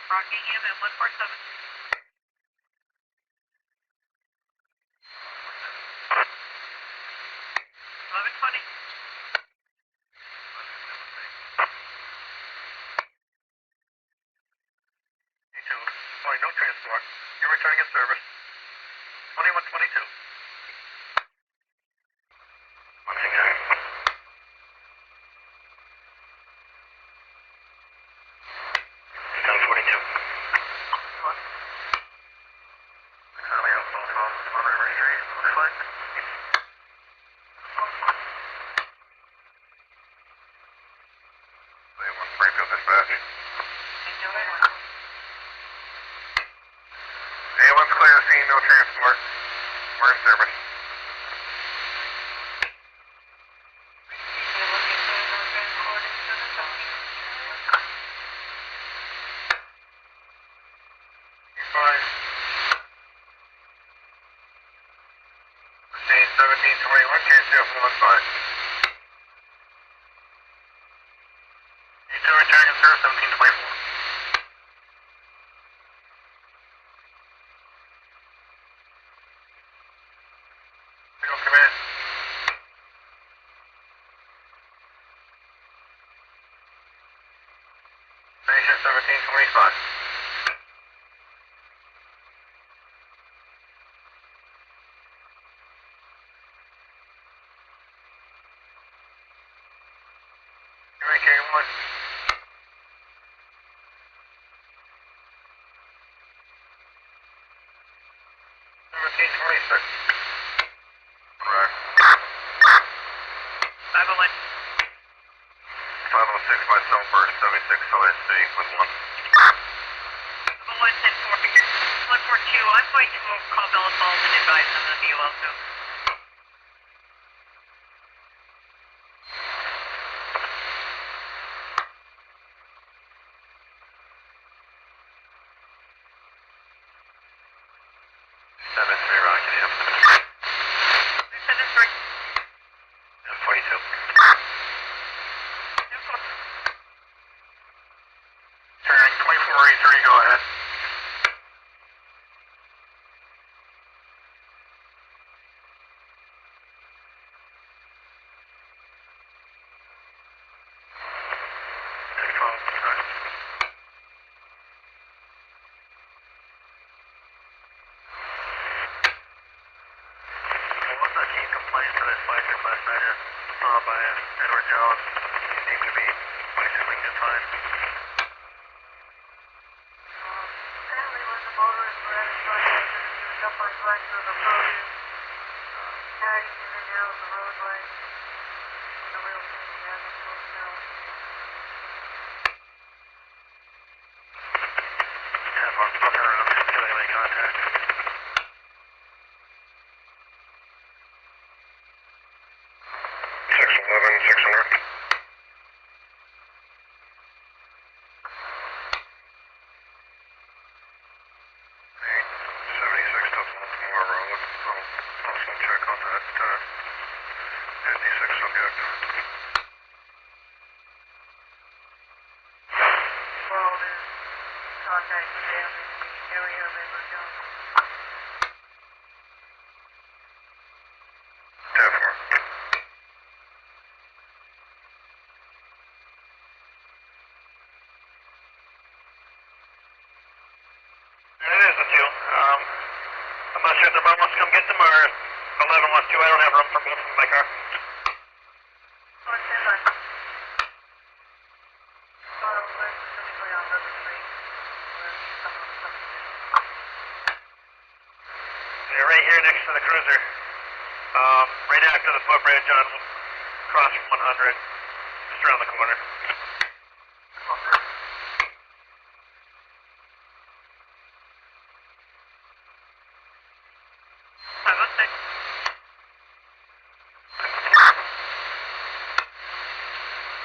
Rockingham and 147. 1120. Point, no transport. You're returning in service. 2122. Once again. 1042. Copy on phone call on River Street. Looks like. They want Springfield dispatch. A1's clear, scene, no transport. We're in service. Fine. Scene 1721, KCF 15. You two returning in service 1724. Command. 1725. K1. 1726. Correct. 501. 506 by Silver, 76 LSC with 1. 110 142. I'm going to call Bella Falls and advise them of you also. Turning 2483, go ahead. What's the chief complaint for this flight trip last night by Edward Jones? He seemed to be bicycling just fine. Apparently when the motorists were at his front exit, he was up on flanks of the produce, tagging in and out of the roadway. On the real scene, he hasn't told no. Yeah, I'll turn around and see if I can make contact. Section 11, 600. 76 doesn't look more road. I'll also check on that 56 subject. Well, there's contact with them in the area of Edward Jones. 10-4. It is a 2. I'm not sure if the mom wants to come get them or 11 wants to. I don't have room for both from my car. On standby. Thought it was specifically on River Street. They're right here next to the cruiser. Right after the footbridge on cross from 100. Just around the corner.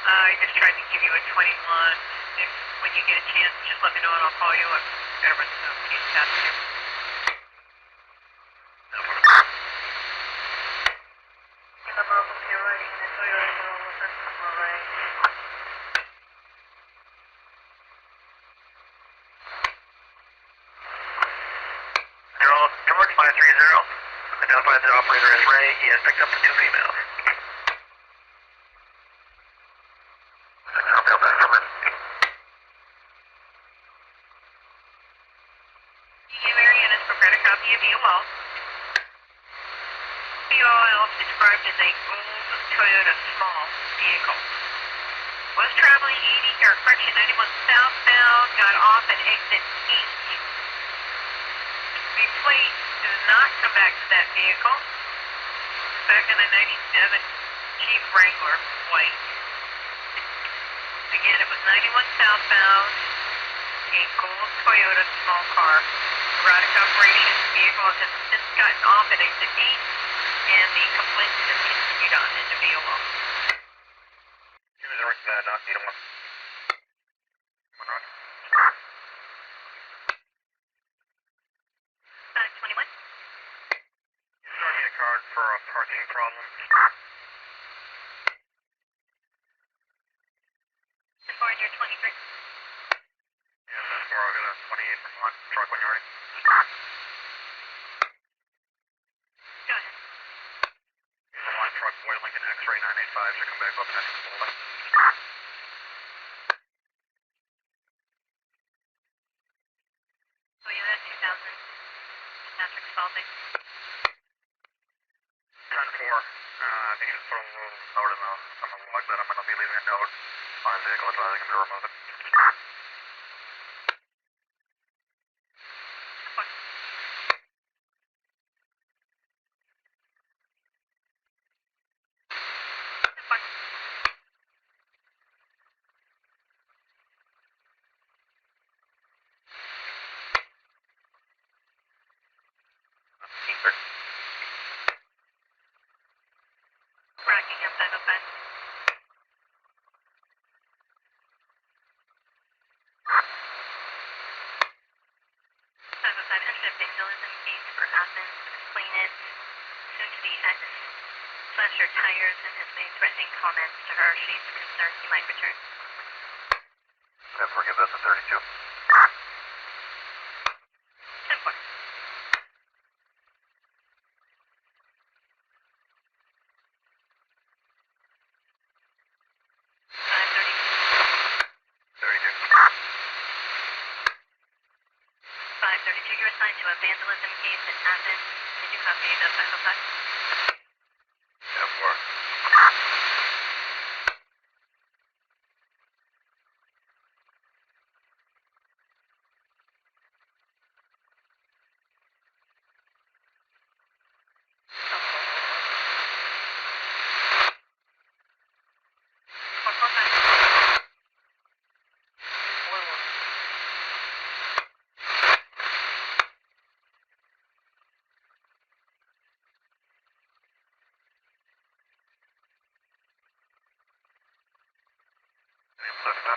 I just tried to give you a 21. If when you get a chance, just let me know and I'll call you. I've got to run some case passenger. In the bubble, you're riding in a Toyota Corolla from Murray. Identified the operator as Ray. He has picked up the 2 females. I'll back from it. DU Marion is prepared a copy of VOL. VOL is described as a gold Toyota small vehicle. Was traveling 91 southbound, got off at exit 8. The plate does not come back to that vehicle. Back in a 97 Jeep Wrangler, white. Again, it was 91 southbound, a gold Toyota small car. Erratic operation, vehicle has since gotten off at exit 8, and the complaint has continued on into VOL. User not need one. 21. Starting a card for a parking problem. 423. Yes, that's where I'll get a 28 from one truck when you're ready. Go ahead. Here's a line truck, Boy Lincoln X-ray 985 should come back up next to the Oh yeah, that's 2000. Patrick Spalding. 10-4. I think you just put a little note in on the log that I'm going to be leaving a note on his vehicle advising him to remove it. Rockingham 505. 505, enter a vandalism case for Athens, complainant, soon to be ex, slashed her tires and has made threatening comments to her. She's concerned he might return. Can I forgive this at 32? 10-4. 532, you're assigned to a vandalism case in Athens. Did you copy the 505? Yeah, 4. 445. Lift that.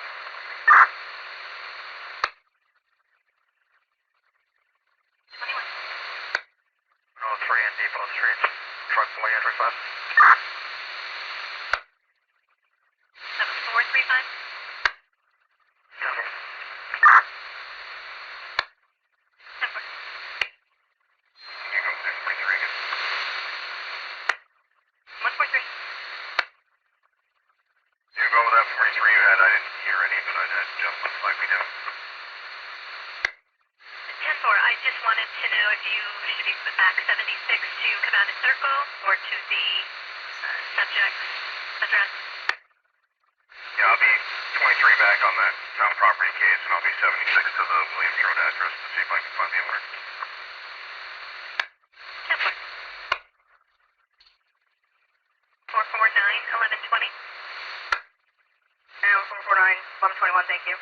21. 103 and Depot Street. Truck boy entry fast. That was 435. 10-4. You go there, 43 again. 143. You go with that 43 you had. I didn't hear any, but I had just looks like we do. 10-4, I just wanted to know if you should be put back 76 to Cabana Circle or to the subject's address. Yeah, I'll be 23 back on that town property case, and I'll be 76 to the Williams Road address to see if I can find the owner. 10-4. 449, 1120. 449, 1121, thank you.